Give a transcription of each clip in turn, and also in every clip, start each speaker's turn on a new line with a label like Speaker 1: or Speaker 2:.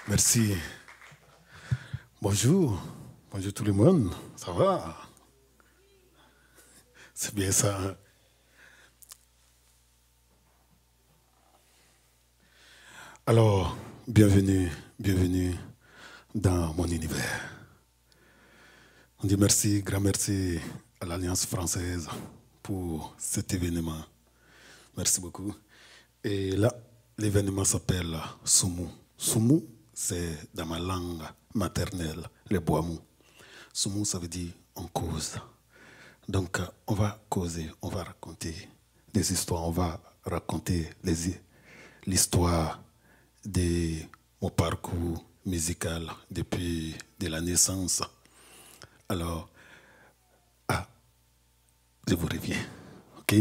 Speaker 1: Merci. Bonjour. Bonjour tout le monde. Ça va? C'est bien ça. Alors, bienvenue dans mon univers. On dit merci, grand merci à l'Alliance française pour cet événement. Merci beaucoup. Et là, l'événement s'appelle Soumou. Soumou, c'est dans ma langue maternelle, le boamou. Soumou, ça veut dire on cause. Donc, on va causer, on va raconter des histoires, on va raconter l'histoire de mon parcours musical depuis de la naissance. Alors, je vous reviens, ok?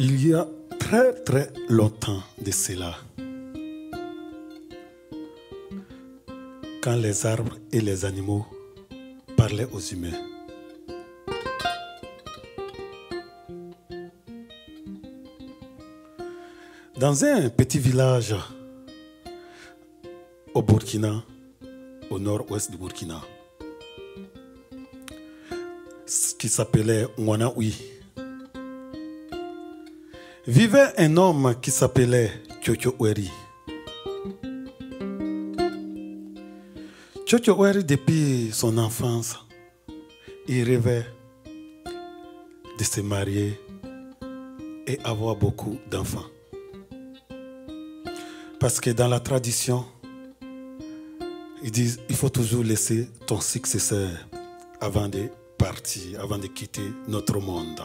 Speaker 1: Il y a très longtemps de cela, quand les arbres et les animaux parlaient aux humains. Dans un petit village au Burkina, au nord-ouest du Burkina, qui s'appelait Ouanaoui, vivait un homme qui s'appelait Tchotcho Oueri. Tchotcho Oueri, depuis son enfance, il rêvait de se marier et avoir beaucoup d'enfants. Parce que dans la tradition, ils disent il faut toujours laisser ton successeur avant de partir, avant de quitter notre monde.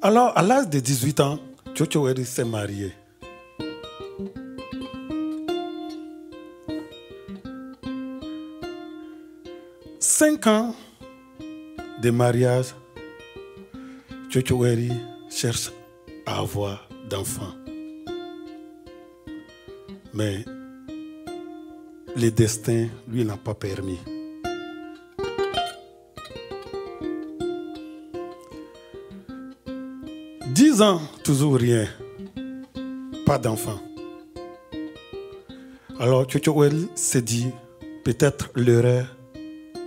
Speaker 1: Alors, à l'âge de 18 ans, Chochoeri s'est marié. Cinq ans de mariage, Chochoeri cherche à avoir d'enfants. Mais le destin lui n'a pas permis. Dix ans, toujours rien. Pas d'enfants. Alors Chochoeri s'est dit, peut-être l'erreur,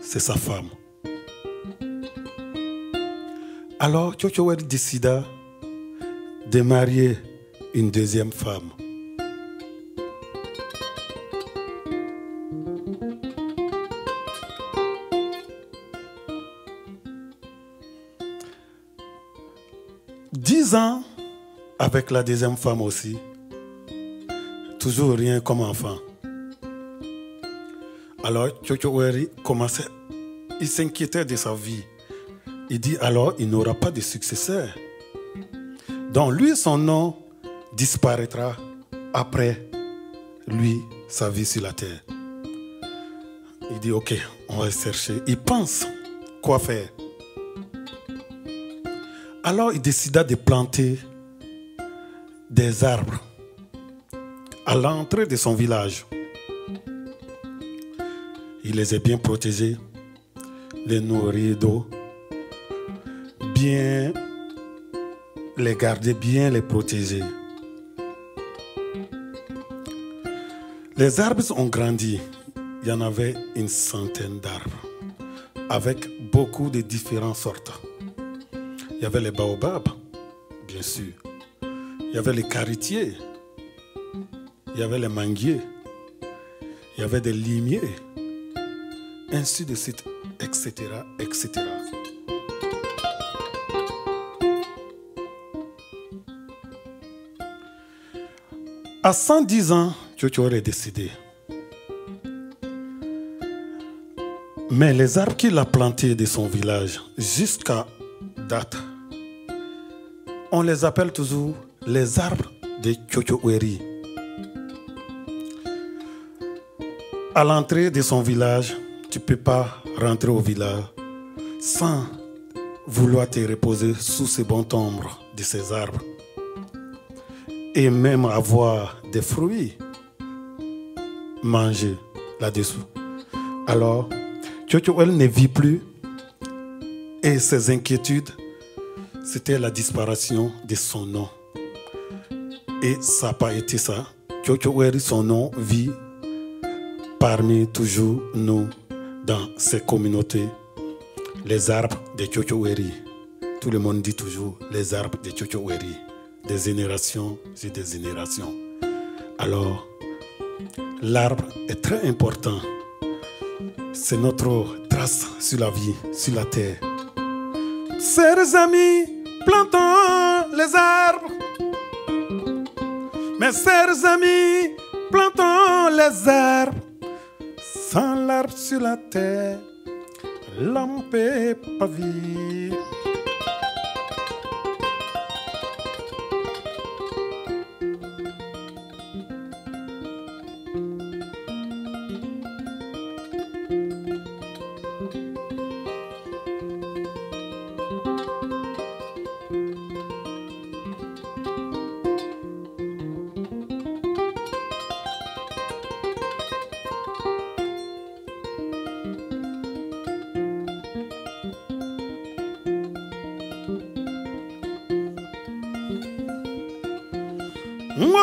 Speaker 1: c'est sa femme. Alors Chochoeri décida de marier une deuxième femme. 10 ans avec la deuxième femme aussi. Toujours rien comme enfant. Alors Chochoeri commençait, il s'inquiétait de sa vie. Il dit alors il n'aura pas de successeur. Donc lui, son nom disparaîtra après lui, sa vie sur la terre. Il dit ok, on va chercher. Il pense quoi faire. Alors il décida de planter des arbres à l'entrée de son village. Il les a bien protégés, les nourrir d'eau, bien les garder, bien les protéger. Les arbres ont grandi. Il y en avait une centaine d'arbres avec beaucoup de différentes sortes. Il y avait les baobabs, bien sûr. Il y avait les caritiers. Il y avait les manguiers. Il y avait des limiers. Ainsi de suite, etc., etc. À 110 ans, Chochoeri est décédé. Mais les arbres qu'il a plantés de son village jusqu'à date, on les appelle toujours les arbres de Chochoeri. À l'entrée de son village, tu ne peux pas rentrer au village sans vouloir te reposer sous ces bons ombres de ces arbres. Et même avoir des fruits manger là-dessous. Alors, Chochoeri ne vit plus et ses inquiétudes, c'était la disparition de son nom. Et ça n'a pas été ça. Chochoeri, son nom, vit parmi toujours nous dans ces communautés. Les arbres de Chochoeri. Tout le monde dit toujours les arbres de Chochoeri. Des générations et des générations. Alors, l'arbre est très important. C'est notre trace sur la vie, sur la terre. Chers amis, plantons les arbres. Mes chers amis, plantons les arbres. Sans l'arbre sur la terre, l'homme peut pas vivre.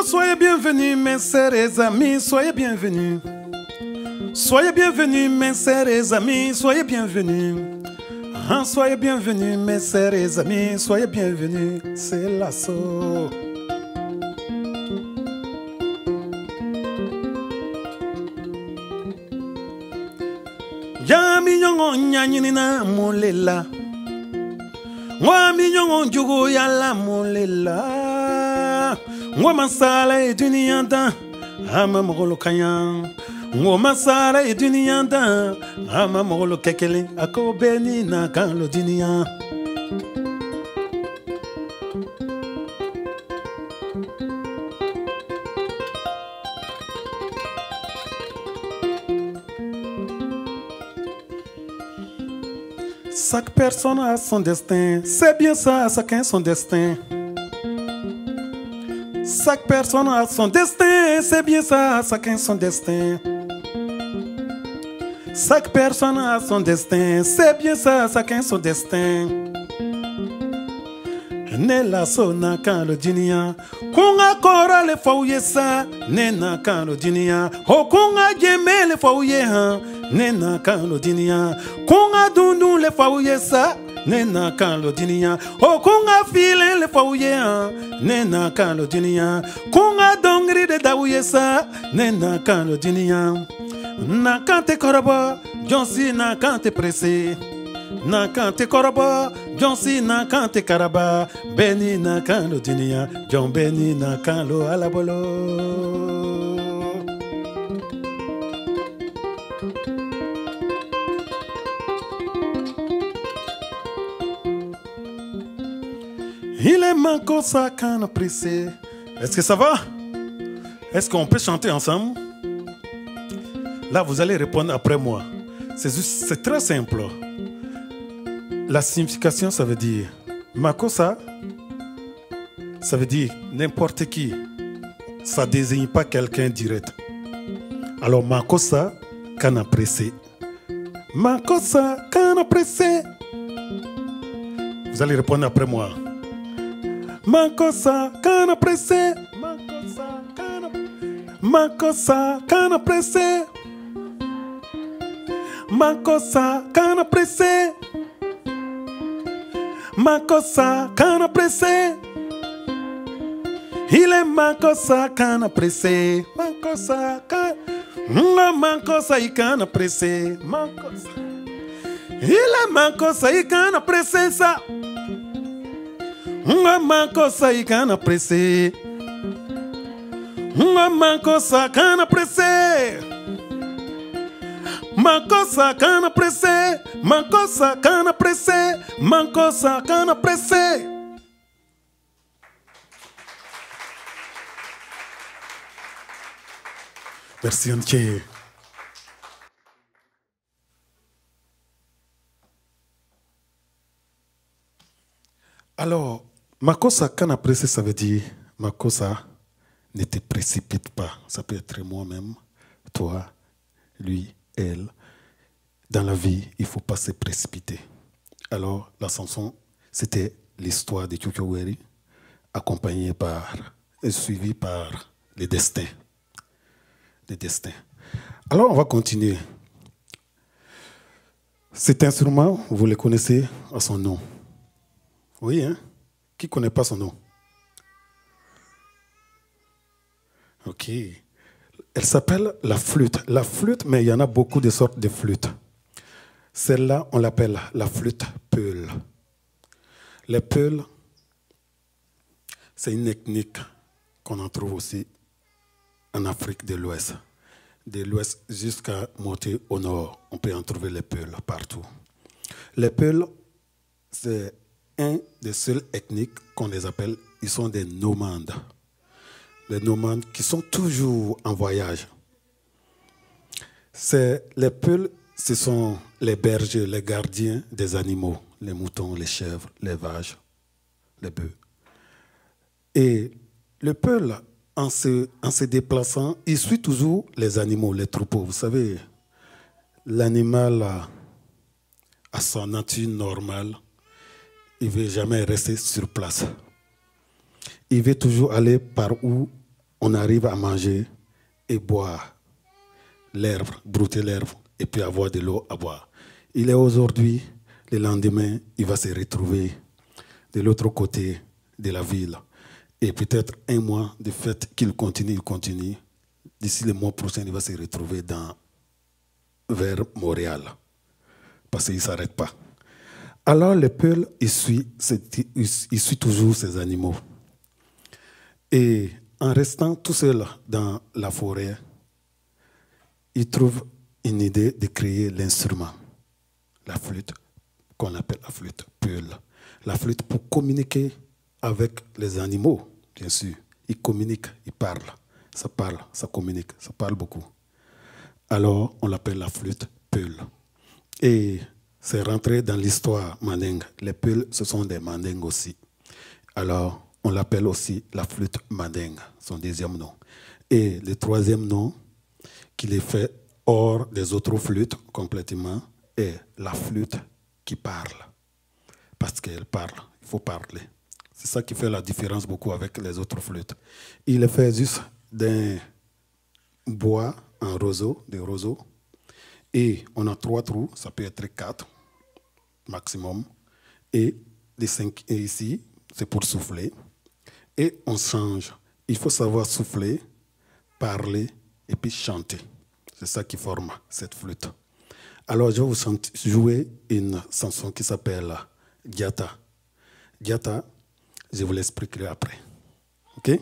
Speaker 1: Soyez bienvenus, mes sœurs et amis, soyez bienvenus. Soyez bienvenus, mes sœurs et amis, soyez bienvenus. Soyez bienvenus, mes sœurs et amis, soyez bienvenus. C'est l'assaut. Yami nyongo nyanyinina molela. Wami nyongo jugo yala molela. Ngoma sala e duniyanda ama mogolo kanya. Ngoma sala e duniyanda ama mogolo kekele ako beni na kan lo duniya. Chaque personne a son destin, c'est bien ça, chacun son destin. Chaque personne a son destin, c'est bien ça, chacun son destin. Chaque personne a son destin, c'est bien ça, chacun son destin. Nella sona kan lo dinia, kunga kora le fauye sa, nena kan lo dinia, o kunga jeme le fauye ha, nena kan lo dinia, kunga dundu le fauye sa, nena kan lo dinia, o kunga file le fauye ha, nena kan lo dinia, kunga dongri de dawye sa, nena kan lo dinia. Na kante koroba, jonsi na kante pressé. Na kante koroba, jonsi na kante karaba. Beni na kano dunia, John Beni na kano alabolo. Il est manco sa canne pressé. Est-ce que ça va? Est-ce qu'on peut chanter ensemble? Là, vous allez répondre après moi. C'est très simple. La signification, ça veut dire Makosa, ça veut dire n'importe qui. Ça ne désigne pas quelqu'un direct. Alors, Makosa, kana pressé. Makosa, kana pressé. Vous allez répondre après moi. Makosa, kana pressé. Makosa, kana pressé. Makosa, kana pressé. Makosa, kana pressé. Il est Makosa, kana pressé. Makosa, kana. Makosa, il kana pressé. Makosa. Il est Makosa, il kana pressé ça. Makosa, il kana pressé. Makosa, kana pressé. Makosa kana pressé, Makosa kana pressé, Makosa kana pressé. Merci entier. Alors, Makosa kana pressé, ça veut dire Makosa, ne te précipite pas. Ça peut être moi-même, toi, lui. Elle, dans la vie, il ne faut pas se précipiter. Alors, la chanson, c'était l'histoire de Chukwueri, accompagnée par et suivie par les destins. Les destins. Alors, on va continuer. Cet instrument, vous le connaissez à son nom. Oui, hein? Qui ne connaît pas son nom? Ok. Elle s'appelle la flûte. La flûte, mais il y en a beaucoup de sortes de flûtes. Celle-là, on l'appelle la flûte peul. Les peuls, c'est une technique qu'on en trouve aussi en Afrique de l'Ouest. De l'Ouest jusqu'à monter au nord, on peut en trouver les peuls partout. Les peuls, c'est un des seuls ethniques qu'on les appelle, ils sont des nomades. Les nomades qui sont toujours en voyage. Les peuls, ce sont les bergers, les gardiens des animaux, les moutons, les chèvres, les vaches, les bœufs. Et le peul, en se déplaçant, il suit toujours les animaux, les troupeaux. Vous savez, l'animal à son nature normale, il ne veut jamais rester sur place. Il veut toujours aller par où on arrive à manger et boire l'herbe, brouter l'herbe et puis avoir de l'eau à boire. Il est aujourd'hui, le lendemain, il va se retrouver de l'autre côté de la ville. Et peut-être un mois de fait qu'il continue, il continue. D'ici le mois prochain, il va se retrouver vers Montréal. Parce qu'il ne s'arrête pas. Alors le peuple, il suit toujours ces animaux. Et en restant tout seul dans la forêt, il trouve une idée de créer l'instrument, la flûte, qu'on appelle la flûte peul. La flûte pour communiquer avec les animaux, bien sûr. Il communique, il parle, ça communique, ça parle beaucoup. Alors, on l'appelle la flûte peul. Et c'est rentré dans l'histoire mandingue. Les peuls, ce sont des mandingues aussi. Alors, on l'appelle aussi la flûte mandingue, son deuxième nom. Et le troisième nom, qui les fait hors des autres flûtes complètement, est la flûte qui parle. Parce qu'elle parle, il faut parler. C'est ça qui fait la différence beaucoup avec les autres flûtes. Il est fait juste d'un bois en roseau, des roseaux. Et on a 3 trous, ça peut être 4 maximum. Et les 5 ici, c'est pour souffler. Et on change. Il faut savoir souffler, parler et puis chanter. C'est ça qui forme cette flûte. Alors je vais vous jouer une chanson qui s'appelle Diata. Diata, je vous l'expliquerai après. Ok?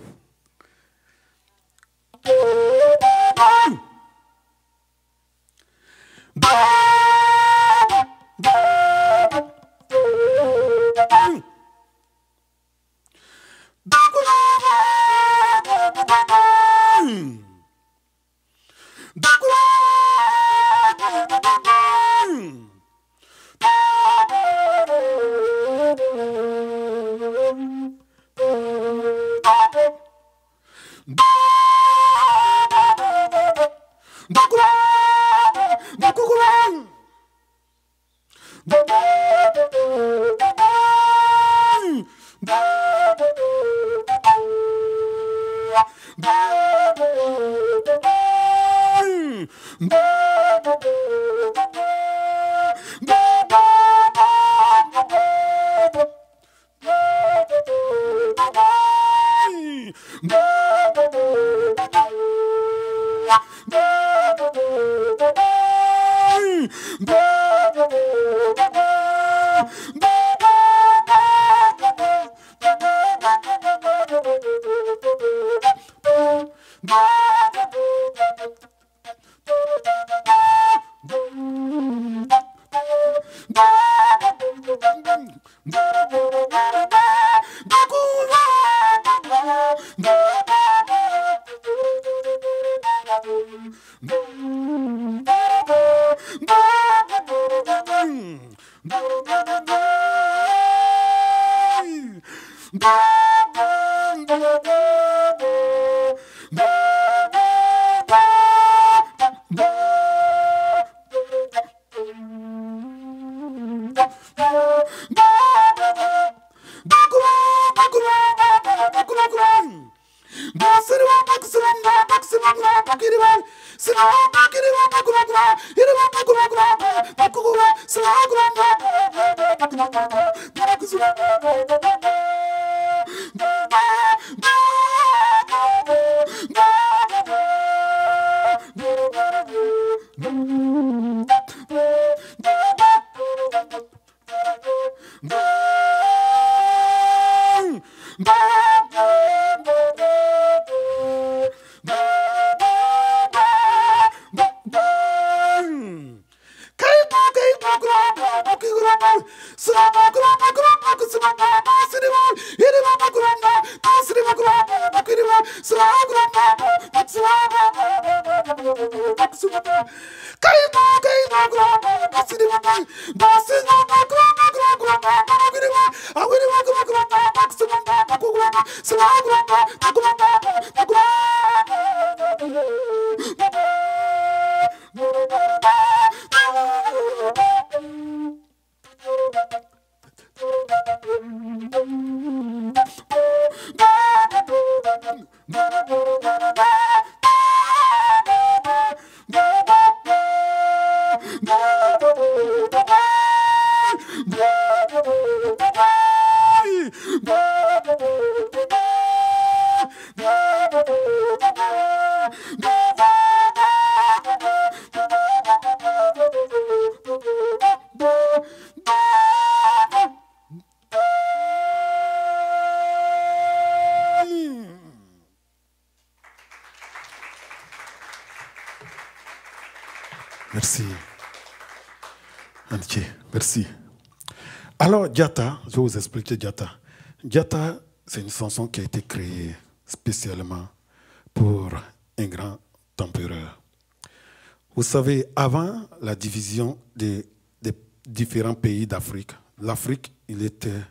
Speaker 1: Merci. Antier, merci. Alors, Diata, je vais vous expliquer Diata. Diata, c'est une chanson qui a été créée spécialement pour un grand empereur. Vous savez, avant la division des différents pays d'Afrique. L'Afrique, il était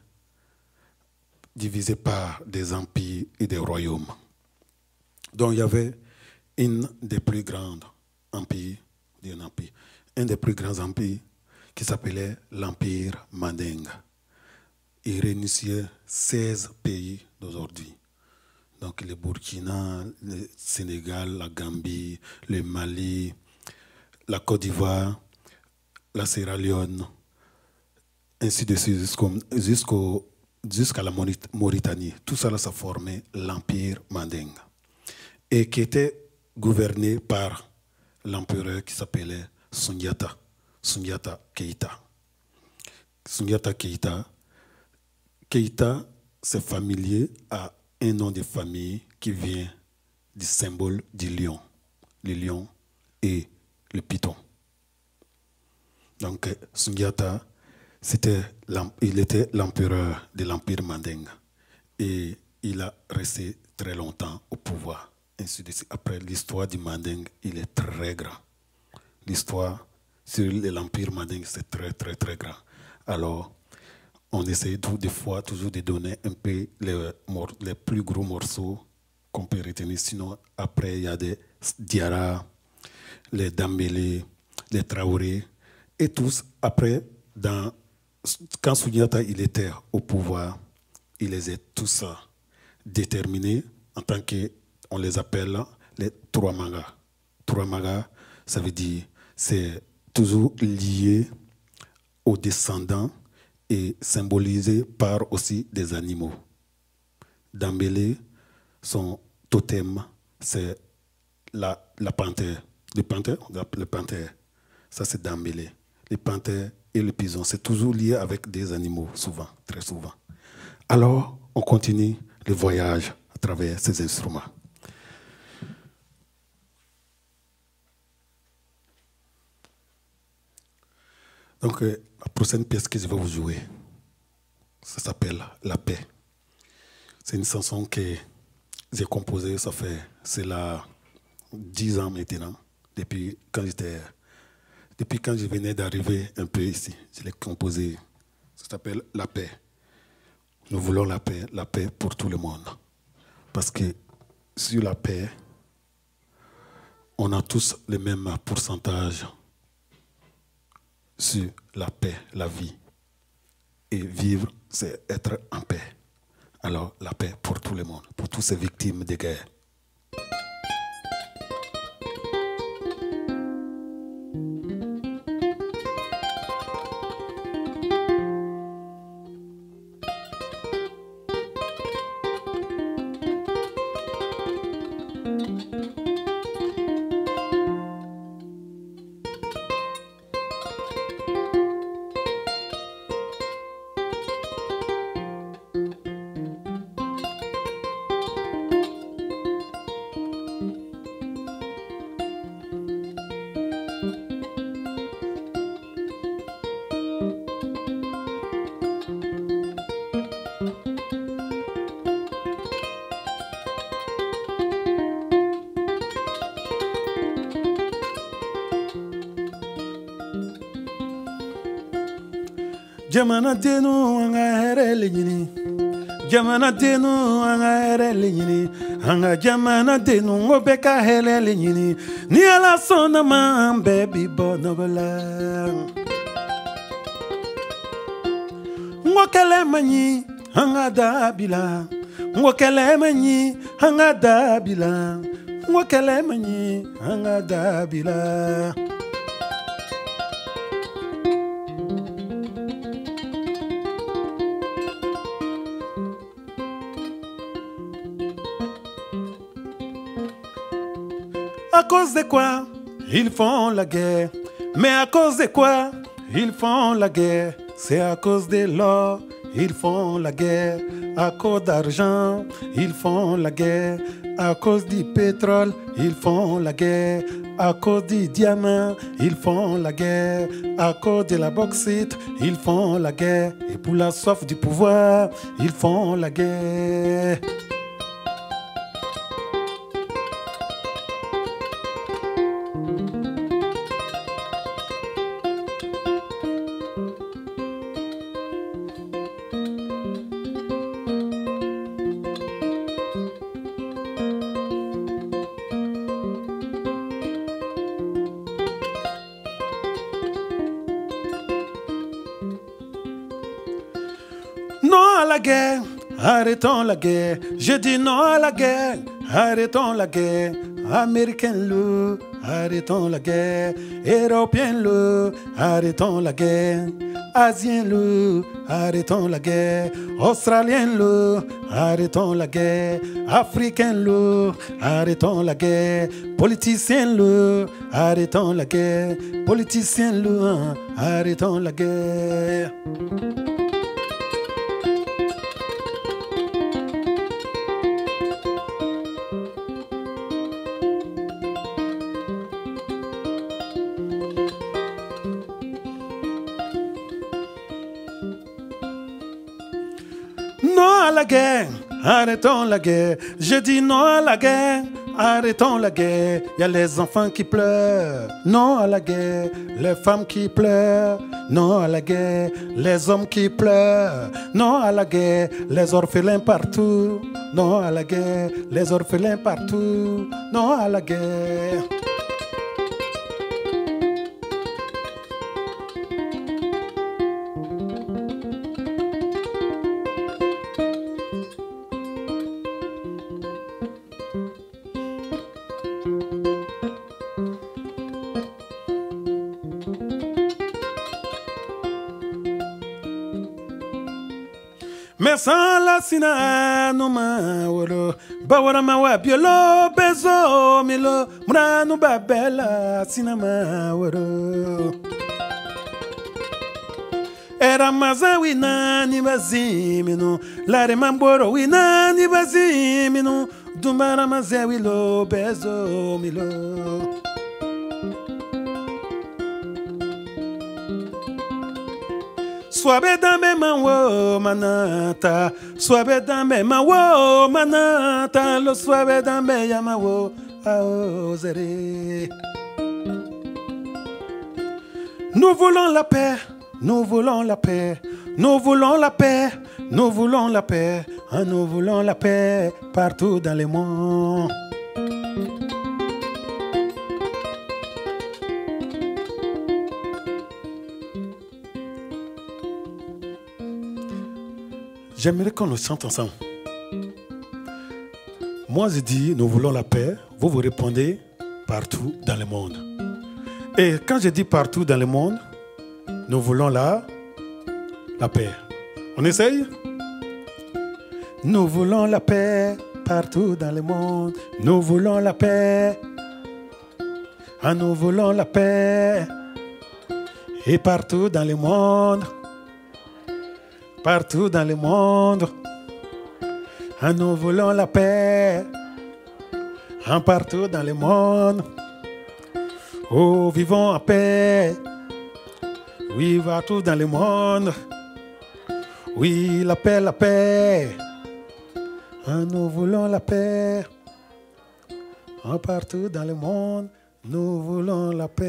Speaker 1: divisé par des empires et des royaumes. Donc il y avait un des plus grands empires, un des plus grands empires qui s'appelait l'Empire Mandingue. Il réunissait 16 pays d'aujourd'hui. Donc le Burkina, le Sénégal, la Gambie, le Mali, la Côte d'Ivoire, la Sierra Leone, ainsi de suite jusqu'à la Mauritanie. Tout ça, ça formait l'Empire Mandingue. Et qui était gouverné par l'empereur qui s'appelait Sundiata Keïta. Sundiata Keïta. Keïta, c'est familier à un nom de famille qui vient du symbole du lion. Le lion et le python. Donc, Sundiata, il était l'empereur de l'Empire Mandingue. Et il a resté très longtemps au pouvoir. Ainsi de suite. Après, l'histoire du Mandingue, il est très grand. L'histoire sur l'Empire Mandingue, c'est très, très, très grand. Alors, on essaie des fois toujours de donner un peu les plus gros morceaux qu'on peut retenir. Sinon, après, il y a des Diarra, les Dambélé, les Traoré, et tous, après, quand Sundiata il était au pouvoir, il les a tous déterminés en tant que, on les appelle les Touaramaga. Touaramaga, ça veut dire, c'est toujours lié aux descendants et symbolisé par aussi des animaux. Dambélé, son totem, c'est la panthère. Le panthère, ça c'est Dambélé. Les panthères et le pigeon, c'est toujours lié avec des animaux, souvent, très souvent. Alors, on continue le voyage à travers ces instruments. Donc, la prochaine pièce que je vais vous jouer, ça s'appelle La Paix. C'est une chanson que j'ai composée, c'est là 10 ans maintenant, depuis quand je venais d'arriver un peu ici. Je l'ai composée. Ça s'appelle La Paix. Nous voulons la paix pour tout le monde. Parce que sur la paix, on a tous le même pourcentage sur la paix, la vie. Et vivre, c'est être en paix. Alors, la paix pour tout le monde, pour toutes ces victimes de guerre. Jamana denu anga herele nyini. Jamana denu anga herele nyini. Anga jamana denu ngobeka herele nyini. Ni ala sona man baby bonobala. Ngokele manyi anga dabila. Ngokele manyi anga dabila. Ngokele manyi anga dabila. À cause de quoi ils font la guerre? Mais à cause de quoi ils font la guerre? C'est à cause de l'or, ils font la guerre. À cause d'argent, ils font la guerre. À cause du pétrole, ils font la guerre. À cause du diamant, ils font la guerre. À cause de la bauxite, ils font la guerre. Et pour la soif du pouvoir, ils font la guerre. à la guerre, arrêtons la guerre. Je dis non à la guerre, arrêtons la guerre. Américain loup, arrêtons la guerre. Européen loup, arrêtons la guerre. Asien loup, arrêtons la guerre. Australien loup, arrêtons la guerre. Africain loup, arrêtons la guerre. Politicien loup, arrêtons la guerre. Politicien loup, arrêtons la guerre. Non à la guerre, arrêtons la guerre. Je dis non à la guerre, arrêtons la guerre. Il y a les enfants qui pleurent. Non à la guerre, les femmes qui pleurent. Non à la guerre, les hommes qui pleurent. Non à la guerre, les orphelins partout. Non à la guerre, les orphelins partout. Non à la guerre. Mais sans la sina no ma woro bawara ma wa biolo bezo milo mranu babela sina ma woro era maza wina ni bazimino lare mamboro wina ni bazimino dumara maza wilo bezo milo. Soabe dambe manwo manata, soabe dambe manwo manata, lo soabe dambe yamawo aozere. Nous voulons la paix, nous voulons la paix, nous voulons la paix, nous voulons la paix, nous voulons la paix partout dans le monde. J'aimerais qu'on le chante ensemble. Moi, je dis, nous voulons la paix. Vous vous répondez partout dans le monde. Et quand je dis partout dans le monde, nous voulons la paix. On essaye? Nous voulons la paix partout dans le monde. Nous voulons la paix. Ah, nous voulons la paix. Et partout dans le monde. Partout dans le monde, nous voulons la paix. Partout dans le monde, oh, vivons en paix. Oui, partout dans le monde, oui, la paix, la paix. Nous voulons la paix. Partout dans le monde, nous voulons la paix.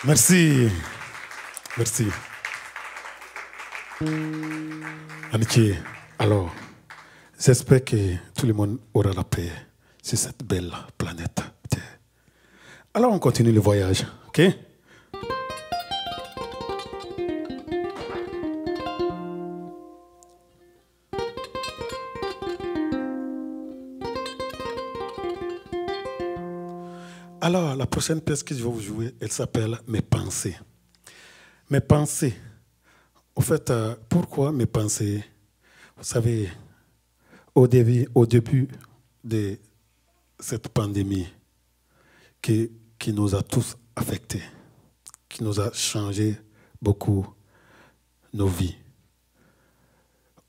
Speaker 1: Merci. Merci. Amitié, alors, j'espère que tout le monde aura la paix sur cette belle planète. Alors, on continue le voyage, ok? Alors, la prochaine pièce que je vais vous jouer, elle s'appelle « Mes pensées ». Mes pensées. En fait, pourquoi mes pensées? Vous savez, au début de cette pandémie qui nous a tous affectés, qui nous a changé beaucoup nos vies.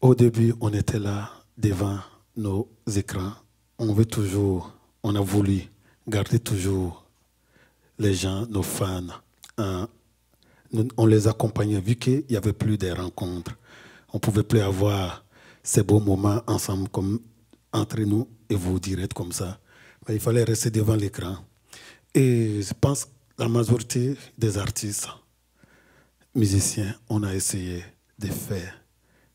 Speaker 1: Au début, on était là devant nos écrans. On a voulu garder toujours les gens, nos fans. On les accompagnait, vu qu'il n'y avait plus de rencontres. On ne pouvait plus avoir ces beaux moments ensemble, comme entre nous et vous direct comme ça. Mais il fallait rester devant l'écran. Et je pense que la majorité des artistes, musiciens, on a essayé de faire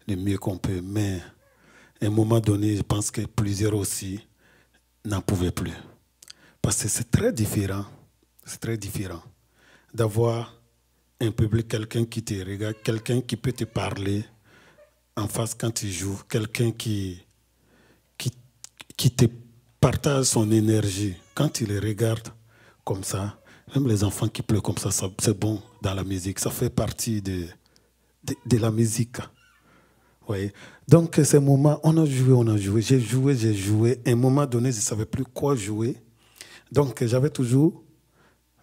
Speaker 1: le mieux qu'on peut. Mais à un moment donné, je pense que plusieurs aussi n'en pouvaient plus. Parce que c'est très différent d'avoir un public, quelqu'un qui te regarde, quelqu'un qui peut te parler en face quand tu joues, quelqu'un qui te partage son énergie. Quand tu les regardes comme ça, même les enfants qui pleurent comme ça, c'est bon dans la musique. Ça fait partie de la musique. Oui. Donc, ces moments, on a joué. J'ai joué. À un moment donné, je ne savais plus quoi jouer. Donc, j'avais toujours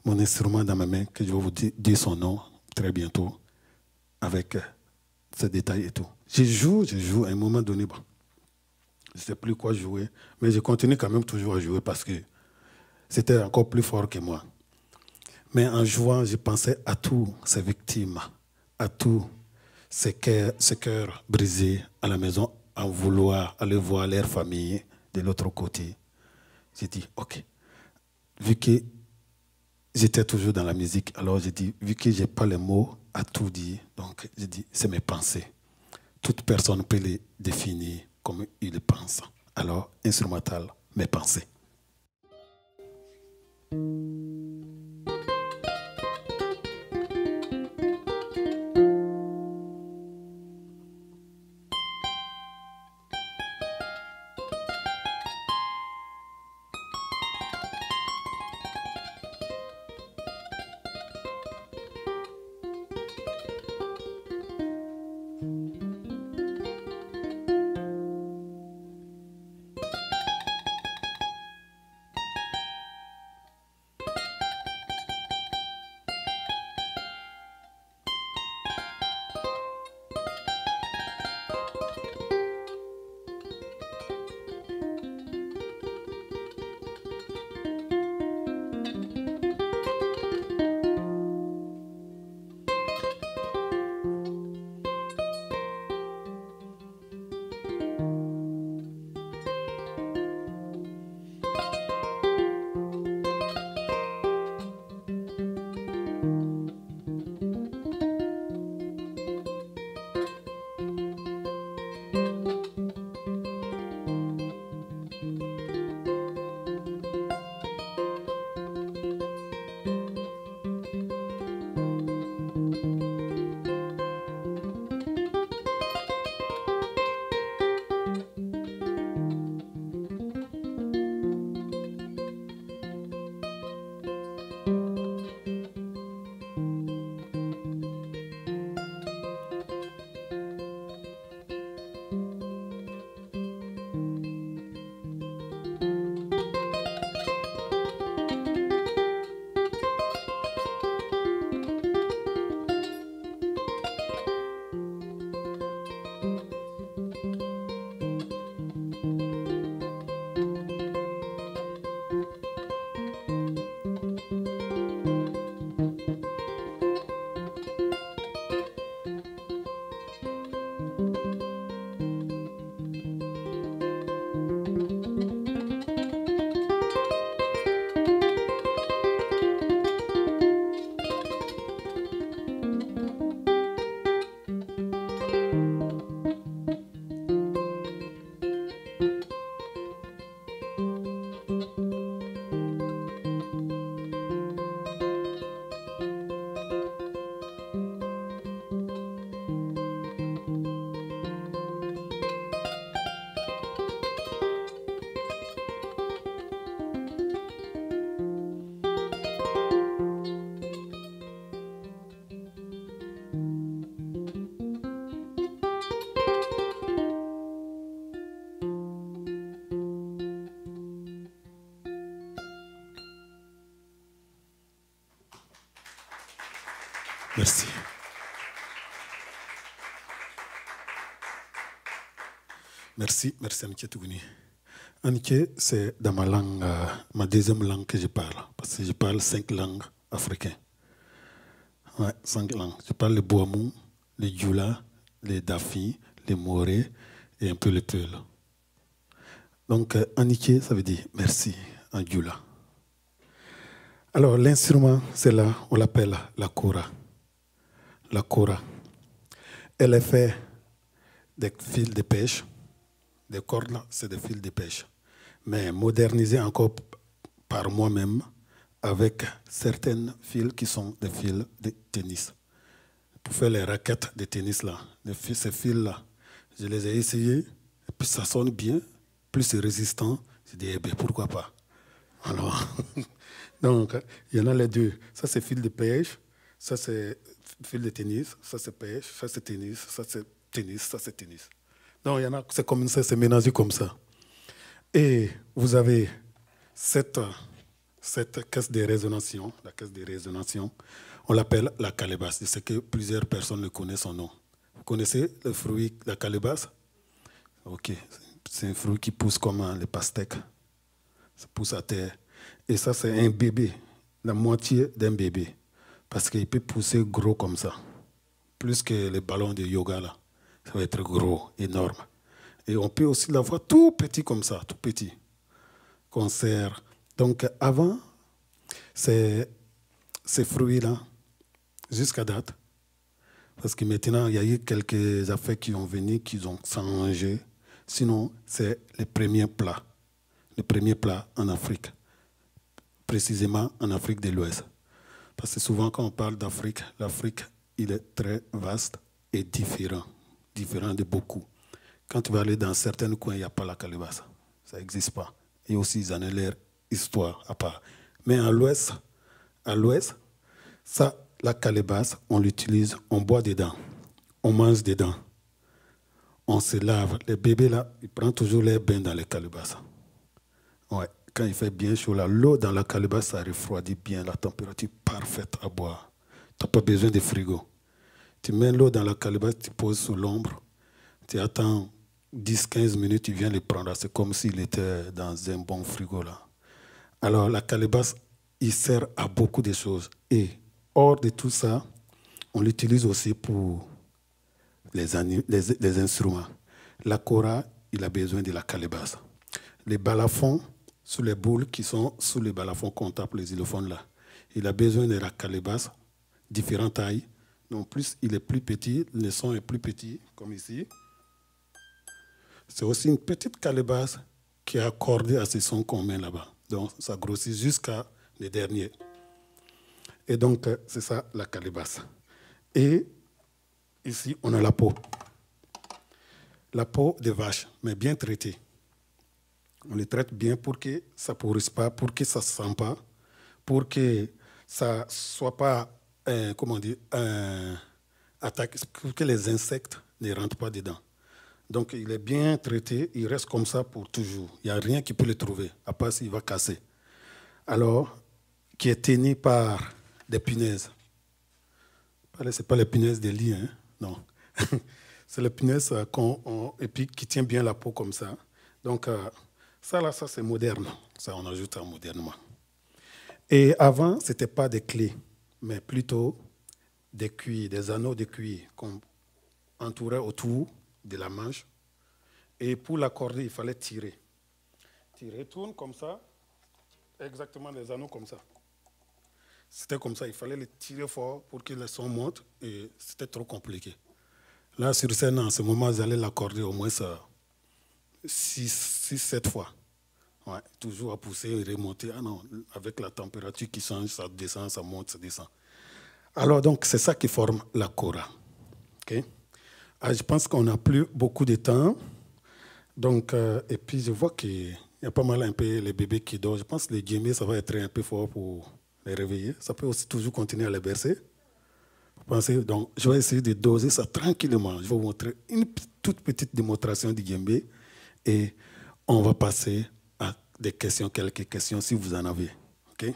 Speaker 1: mon instrument dans ma main, que je vais vous dire son nom très bientôt, avec ces détails et tout. Je joue. À un moment donné, bon, je ne sais plus quoi jouer, mais je continue quand même toujours à jouer parce que c'était encore plus fort que moi. Mais en jouant, je pensais à tous ces victimes, à tous ces cœurs brisés à la maison, en vouloir aller voir leur famille de l'autre côté. J'ai dit, OK, vu que j'étais toujours dans la musique, alors j'ai dit, vu que je n'ai pas les mots à tout dire, donc j'ai dit, c'est mes pensées. Toute personne peut les définir comme il pense. Alors, instrumental, mes pensées. Merci. Merci Anniké Tougouni. Anniké, c'est dans ma langue, ma deuxième langue que je parle, parce que je parle 5 langues africaines. Ouais, 5 langues. Je parle le Boamou, le Djoula, le Dafi, le Moré et un peu le Peul. Donc, Anniké, ça veut dire merci en Djoula. Alors, l'instrument, c'est là, on l'appelle la kora. La kora. Elle est faite des fils de pêche. Des cordes, c'est des fils de pêche. Mais modernisée encore par moi-même avec certains fils qui sont des fils de tennis. pour faire les raquettes de tennis là, ces fils-là. Je les ai essayés, et puis ça sonne bien, plus c'est résistant. J'ai dit, eh bien, pourquoi pas. Alors, donc, il y en a les deux. Ça, c'est fil de pêche, ça, c'est fil de tennis, ça, c'est pêche, ça, c'est tennis, ça, c'est tennis, ça, c'est tennis. Donc, il y en a, c'est comme ça, c'est mélangé comme ça. Et vous avez cette caisse de résonance, la caisse de résonance, on l'appelle la calebasse. Je sais que plusieurs personnes le connaissent son nom. Vous connaissez le fruit, la calebasse? Ok, c'est un fruit qui pousse comme les pastèques. Ça pousse à terre. Et ça, c'est un bébé, la moitié d'un bébé. Parce qu'il peut pousser gros comme ça. Plus que les ballons de yoga, là. Ça va être gros, énorme. Et on peut aussi l'avoir tout petit comme ça, tout petit. Qu'on sert. Donc, avant, ces fruits-là, jusqu'à date, parce que maintenant, il y a eu quelques affaires qui ont venu, qui ont changé. Sinon, c'est les premiers plats. Les premiers plats en Afrique. Précisément en Afrique de l'Ouest. Parce que souvent, quand on parle d'Afrique, l'Afrique, il est très vaste et différent. Différent de beaucoup. Quand tu vas aller dans certains coins, il n'y a pas la calebasse. Ça n'existe pas. Et aussi, ils en ont leur histoire à part. Mais à l'Ouest, ça, la calebasse, on l'utilise, on boit dedans, on mange dedans, on se lave. Les bébés, là, ils prennent toujours leur bain dans les calebasses. Ouais. Quand il fait bien chaud, l'eau dans la calebasse, ça refroidit bien, la température parfaite à boire. Tu n'as pas besoin de frigo. Tu mets l'eau dans la calebasse, tu poses sous l'ombre, tu attends 10-15 minutes, tu viens le prendre. C'est comme s'il était dans un bon frigo, là. Alors, la calebasse, il sert à beaucoup de choses. Et hors de tout ça, on l'utilise aussi pour les instruments. La kora, il a besoin de la calebasse. Les balafons, sous les boules qui sont sous les balafons qu'on tape, les xylophones là, il a besoin de la calebasse, différentes tailles. Donc, plus il est plus petit, le son est plus petit, comme ici. C'est aussi une petite calebasse qui est accordée à ce son qu'on met là-bas. Donc, ça grossit jusqu'à les derniers. Et donc, c'est ça, la calebasse. Et ici, on a la peau. La peau de vache, mais bien traitée. On les traite bien pour que ça ne pourrisse pas, pour que ça ne se sente pas, pour que ça ne soit pas, comment dire, attaqué, pour que les insectes ne rentrent pas dedans. Donc, il est bien traité, il reste comme ça pour toujours. Il n'y a rien qui peut le trouver, à part s'il va casser. Alors, qui est tenu par des punaises. Ce n'est pas les punaises des lits, hein? Non. C'est les punaises et puis qui tient bien la peau comme ça. Donc, ça, là, ça, c'est moderne. Ça, on ajoute modernement. Et avant, ce n'était pas des clés, mais plutôt des cuirs, des anneaux de cuir qu'on entourait autour de la manche. Et pour l'accorder, il fallait tirer. Tirer, tourne comme ça, exactement les anneaux comme ça. C'était comme ça, il fallait les tirer fort pour que le son monte, et c'était trop compliqué. Là, sur scène, en ce moment, vous allez l'accorder au moins 6-7 fois. Ouais, toujours à pousser et remonter. Ah non, avec la température qui change, ça descend, ça monte, ça descend. Alors, donc, c'est ça qui forme la kora. Okay? Ah, je pense qu'on n'a plus beaucoup de temps. Donc, et puis, je vois qu'il y a pas mal un peu les bébés qui dorment. Je pense que les djembés, ça va être un peu fort pour les réveiller. Ça peut aussi toujours continuer à les bercer. Vous pensez? Donc, je vais essayer de doser ça tranquillement. Je vais vous montrer une toute petite démonstration du djembé. Et on va passer à des questions, quelques questions, si vous en avez. OK?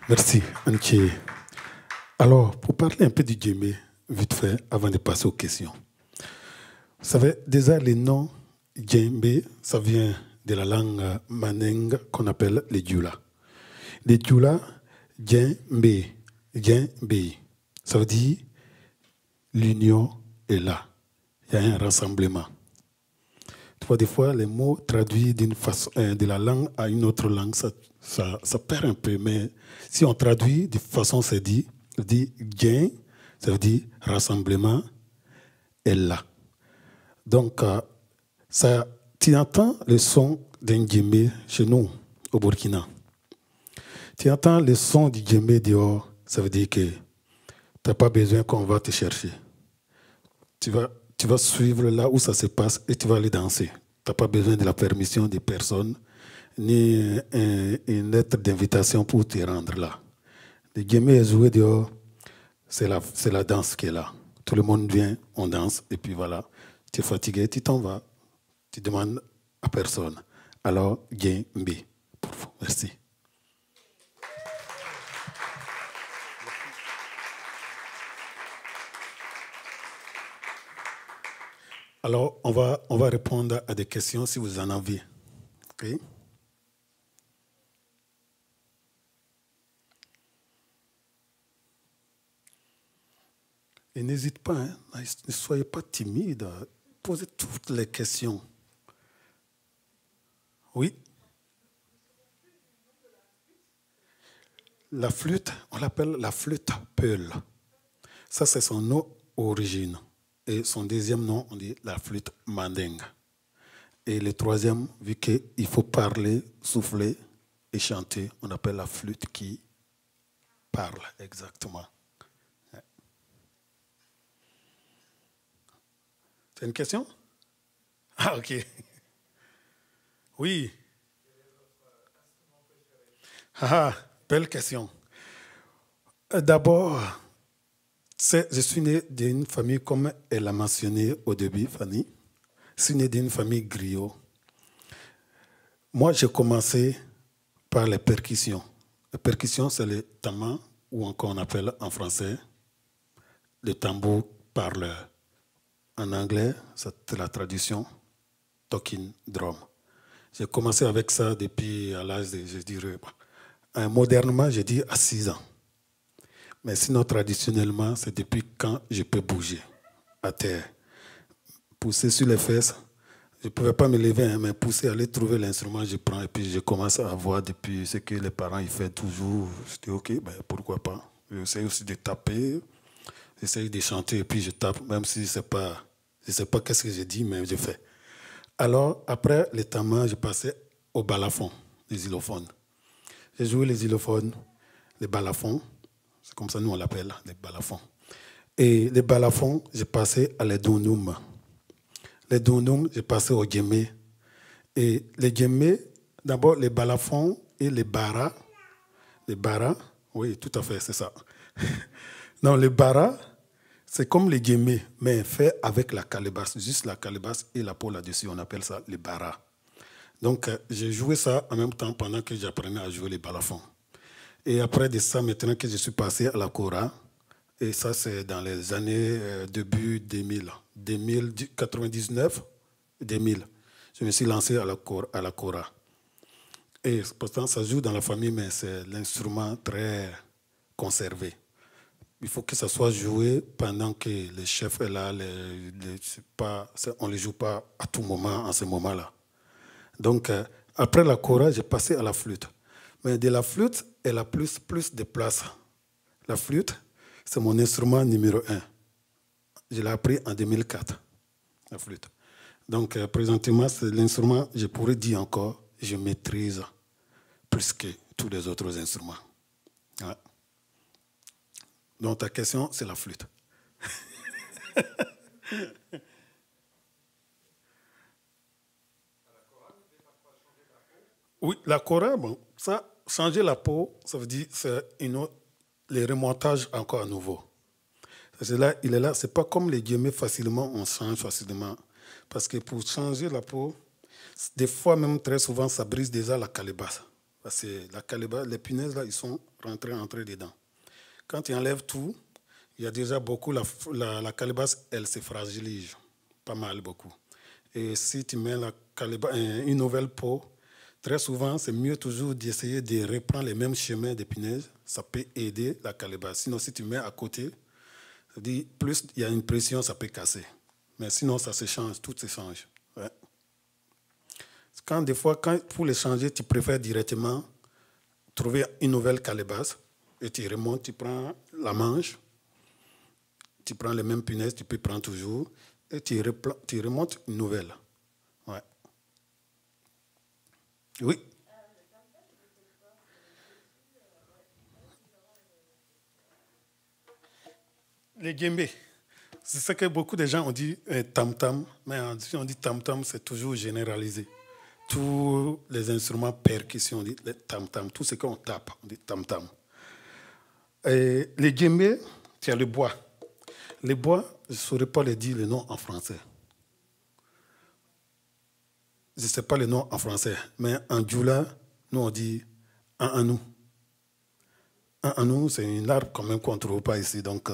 Speaker 1: Merci, Anche. Alors, pour parler un peu du djembé, vite fait, avant de passer aux questions. Vous savez, déjà, les noms djembé, ça vient de la langue mandingue qu'on appelle les djoula. Les djoula, djembé, djembé, ça veut dire l'union est là. Il y a un rassemblement. Tu vois, des fois, les mots traduits d'une façon, de la langue à une autre langue, ça perd un peu. Mais si on traduit de façon, c'est dit, djen, ça veut dire rassemblement est là. Donc, ça, tu entends le son d'un djembé chez nous, au Burkina. Tu entends le son du djembé dehors, ça veut dire que tu n'as pas besoin qu'on va te chercher. Tu vas suivre là où ça se passe et tu vas aller danser. Tu n'as pas besoin de la permission des personnes ni une lettre d'invitation pour te rendre là. Le djembé est joué dehors, c'est la danse qui est là. Tout le monde vient, on danse et puis voilà. Tu es fatigué, tu t'en vas. Tu demandes à personne. Alors, djembé. Merci. Alors, on va répondre à des questions si vous en avez. Okay? Et n'hésitez pas, hein, ne soyez pas timide. Posez toutes les questions. Oui. La flûte, on l'appelle la flûte Peul. Ça, c'est son nom origine. Et son deuxième nom, on dit la flûte mandingue. Et le troisième, vu qu'il faut parler, souffler et chanter, on appelle la flûte qui parle, exactement. C'est une question? Ah, ok. Oui. Ah, belle question. D'abord, je suis né d'une famille, comme elle a mentionné au début, Fanny. Je suis né d'une famille griot. Moi, j'ai commencé par les percussions. Les percussions, c'est le tama, ou encore on appelle en français le tambour parleur. En anglais, c'est la traduction talking drum. J'ai commencé avec ça depuis à l'âge de, je dirais, modernement, j'ai dit à 6 ans. Mais sinon, traditionnellement, c'est depuis quand je peux bouger à terre. Pousser sur les fesses, je ne pouvais pas me lever, hein, mais pousser, aller trouver l'instrument, je prends et puis je commence à voir depuis ce que les parents ils font toujours. Je dis, ok, ben, pourquoi pas. J'essaie aussi de taper, j'essaie de chanter et puis je tape, même si je ne sais pas qu'est-ce que j'ai dit, mais je fais. Alors, après les tamas, je passais au balafon, les xylophones. J'ai joué les xylophones, les balafons, c'est comme ça nous on l'appelle, les balafons. Et les balafons, j'ai passé à les dounoum. Les dounoum, j'ai passé au djembé. Et les djembé, d'abord les balafons et les baras. Les baras, oui, tout à fait, c'est ça. Non, les baras, c'est comme les djembé, mais fait avec la calebasse, juste la calebasse et la peau là-dessus, on appelle ça les baras. Donc, j'ai joué ça en même temps pendant que j'apprenais à jouer les balafons. Et après de ça, maintenant que je suis passé à la kora, et ça c'est dans les années début 2000, 99, 2000, je me suis lancé à la kora. Et pourtant, ça joue dans la famille, mais c'est l'instrument très conservé. Il faut que ça soit joué pendant que le chef est là. On ne le joue pas à tout moment, en ce moment-là. Donc, après la kora, j'ai passé à la flûte. Mais de la flûte, elle a plus de place. La flûte, c'est mon instrument numéro 1. Je l'ai appris en 2004, la flûte. Donc, présentement, c'est l'instrument, je pourrais dire encore, je maîtrise plus que tous les autres instruments. Ouais. Donc, ta question, c'est la flûte. Oui, la kora, bon, ça, changer la peau, ça veut dire c'est les remontages encore à nouveau. Là, il est là, c'est pas comme les djembés facilement, on change facilement. Parce que pour changer la peau, des fois même très souvent, ça brise déjà la calebasse. La calebasse, les punaises, là, ils sont rentrés dedans. Quand tu enlèves tout, il y a déjà beaucoup, la calebasse, elle se fragilise, pas mal, beaucoup. Et si tu mets une nouvelle peau, très souvent, c'est mieux toujours d'essayer de reprendre les mêmes chemins des punaises. Ça peut aider la calebasse. Sinon, si tu mets à côté, plus il y a une pression, ça peut casser. Mais sinon, ça se change, tout se change. Ouais. Des fois, pour les changer, tu préfères directement trouver une nouvelle calebasse et tu remontes, tu prends la manche, tu prends les mêmes punaises, tu peux prendre toujours et tu remontes une nouvelle. Ouais. Oui. Les djembés. C'est ce que beaucoup de gens ont dit tam-tam, mais si on dit tam-tam, c'est toujours généralisé. Tous les instruments percussion, on dit tam-tam. Tout ce qu'on tape, on dit tam-tam. Et les djembés, tu as le bois. Les bois, je ne saurais pas le dire le nom en français. Je ne sais pas le nom en français, mais en djoula, nous on dit un anou. Un anou, c'est une arbre quand même qu'on ne trouve pas ici. Donc,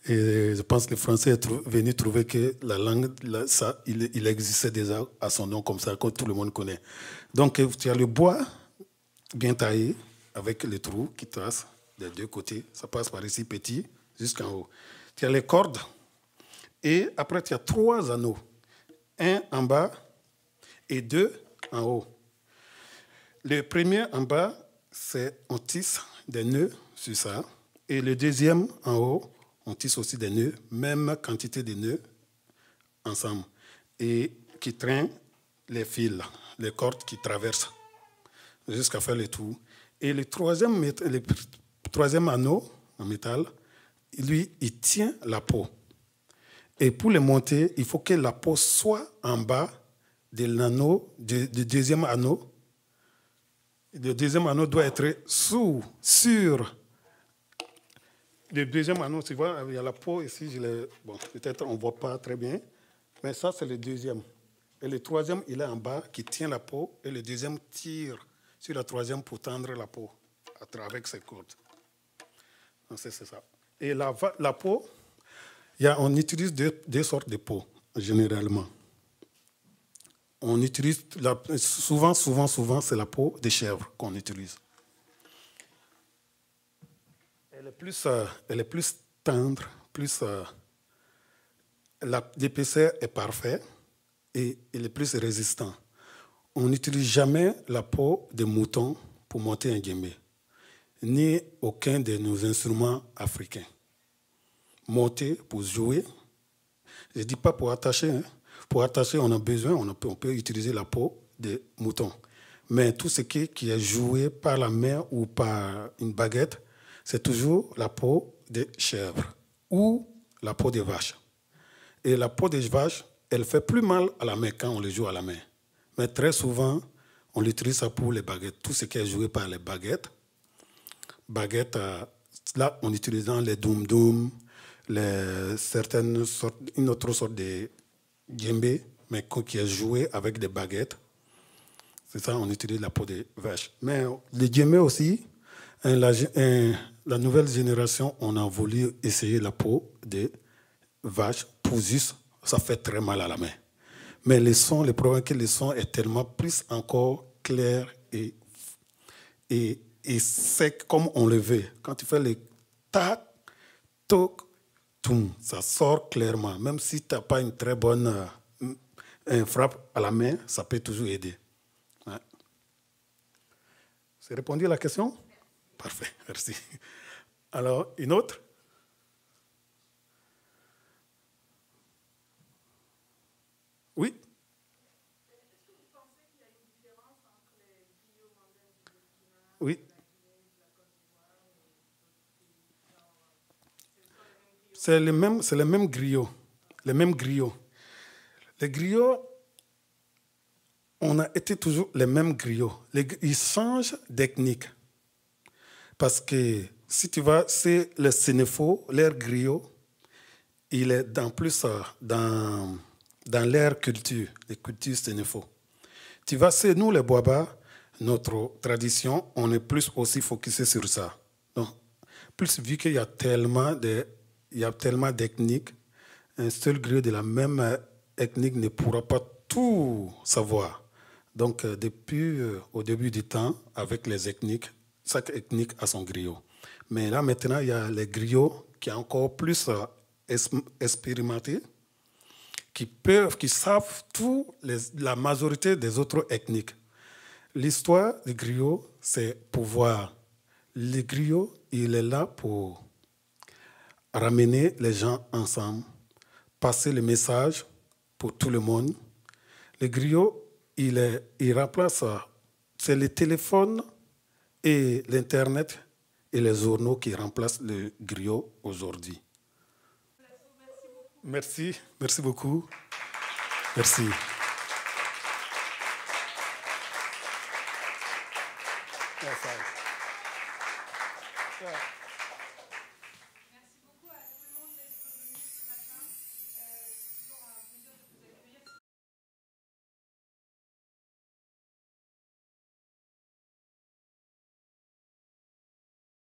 Speaker 1: et je pense que le Français est venu trouver que la langue, il existait déjà à son nom comme ça, que tout le monde connaît. Donc, tu as le bois bien taillé, avec les trous qui tracent des deux côtés. Ça passe par ici petit jusqu'en haut. Tu as les cordes et après tu as 3 anneaux. Un en bas et 2 en haut. Le premier en bas, c'est on tisse des nœuds sur ça. Et le deuxième en haut, on tisse aussi des nœuds, même quantité de nœuds ensemble. Et qui traînent les fils, les cordes qui traversent jusqu'à faire le tour. Et le troisième anneau en métal, lui, il tient la peau. Et pour le monter, il faut que la peau soit en bas de l'anneau, du deuxième anneau. Le deuxième anneau doit être sur. Le deuxième anneau, tu vois, il y a la peau ici. Bon, peut-être on ne voit pas très bien, mais ça, c'est le deuxième. Et le troisième, il est en bas, qui tient la peau. Et le deuxième tire sur la troisième pour tendre la peau avec ses cordes. Donc, c'est ça. Et la peau, on utilise deux sortes de peau, généralement. On utilise, souvent, c'est la peau de chèvre qu'on utilise. Elle est plus tendre, l'épaisseur est parfaite et elle est plus résistant. On n'utilise jamais la peau de mouton pour monter un djembé, ni aucun de nos instruments africains. Monter pour jouer, je ne dis pas pour attacher. Hein. Pour attacher, on a besoin, on peut utiliser la peau de mouton. Mais tout ce qui est joué par la main ou par une baguette, c'est toujours la peau de chèvre ou la peau de vache. Et la peau de vache, elle fait plus mal à la main quand on le joue à la main. Mais très souvent, on l'utilise pour les baguettes. Tout ce qui est joué par les baguettes. Baguettes, là, on utilise les doum-doum, une autre sorte de djembé, mais qui est joué avec des baguettes. C'est ça, on utilise la peau de vache. Mais les djembés aussi, la nouvelle génération, on a voulu essayer la peau de vache pour juste, ça fait très mal à la main. Mais le problème est que le son est tellement plus encore clair et sec comme on le veut. Quand tu fais le tac, toc, toum, ça sort clairement. Même si tu n'as pas une très bonne frappe à la main, ça peut toujours aider. Ouais. C'est répondu à la question? Parfait, merci. Alors, une autre? Oui?
Speaker 2: Est-ce que vous pensez qu'il y a une différence entre les griots mandins du Burkina,
Speaker 1: Oui.
Speaker 2: la Guinée, la Côte d'Ivoire et d'autres pays?
Speaker 1: C'est les mêmes griots. Les mêmes griots. Les griots, on a été toujours les mêmes griots. Ils changent d'ethnique. Parce que si tu vas, c'est le Sénéfo, l'air griot, il est dans l'air culture, les cultures Sénéfo. Tu vas, c'est nous les Boaba, notre tradition, on est plus aussi focusé sur ça. Donc, plus vu qu'il y a tellement d'ethniques, un seul griot de la même ethnique ne pourra pas tout savoir. Donc, depuis au début du temps, avec les ethniques, chaque ethnique a son griot. Mais là, maintenant, il y a les griots qui sont encore plus expérimentés, qui savent tout la majorité des autres ethniques. L'histoire du griot, c'est pouvoir. Le griot, il est là pour ramener les gens ensemble, passer le message pour tout le monde. Le griot, il remplace, c'est le téléphone et l'Internet et les journaux qui remplacent le griot aujourd'hui. Merci, merci beaucoup. Merci. Yes,